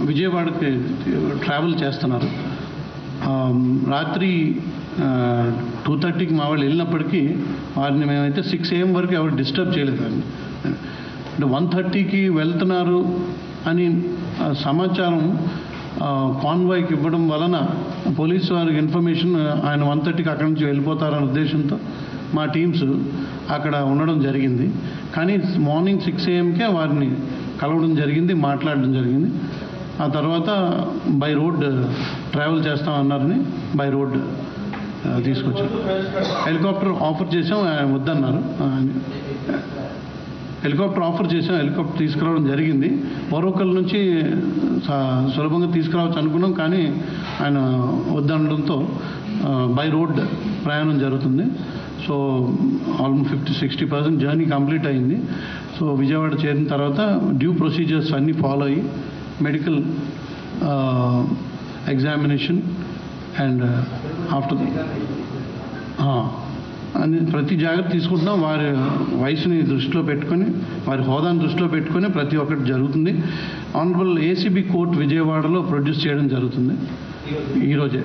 విజయవాడకి ట్రావెల్ చేస్తున్నారు. రాత్రి 2:30కి మా వాళ్ళు వెళ్ళినప్పటికీ వారిని మేమైతే 6 AM వరకు ఎవరు డిస్టర్బ్ చేయలేదు. అంటే 1:30కి వెళ్తున్నారు అని సమాచారం కాన్వాయ్కి ఇవ్వడం వలన పోలీసు వారికి ఇన్ఫర్మేషన్ ఆయన 1:30కి అక్కడి నుంచి వెళ్ళిపోతారనే ఉద్దేశంతో మా టీమ్స్ అక్కడ ఉండడం జరిగింది. కానీ మార్నింగ్ 6 AMకే వారిని కలవడం జరిగింది, మాట్లాడడం జరిగింది. ఆ తర్వాత బై రోడ్ ట్రావెల్ చేస్తామన్నారని బై రోడ్ తీసుకొచ్చాం. హెలికాప్టర్ ఆఫర్ చేసాం, ఆయన వద్దన్నారు. హెలికాప్టర్ ఆఫర్ చేసాం, హెలికాప్టర్ తీసుకురావడం జరిగింది. ఓరవకల్ నుంచి సులభంగా తీసుకురావచ్చు అనుకున్నాం, కానీ ఆయన వద్దనడంతో బై రోడ్ ప్రయాణం జరుగుతుంది. సో ఆల్మోస్ట్ 50-60% జర్నీ కంప్లీట్ అయింది. సో విజయవాడ చేరిన తర్వాత డ్యూ ప్రొసీజర్స్ అన్నీ ఫాలో అయ్యి మెడికల్ ఎగ్జామినేషన్ అండ్ ఆఫ్టర్ అని ప్రతి జాగ్రత్త తీసుకుంటున్నాం. వారి వయసుని దృష్టిలో పెట్టుకొని, వారి హోదాను దృష్టిలో పెట్టుకొని ప్రతి ఒక్కటి జరుగుతుంది. ఆనరబుల్ ACB కోర్ట్ విజయవాడలో ప్రొడ్యూస్ చేయడం జరుగుతుంది ఈరోజే.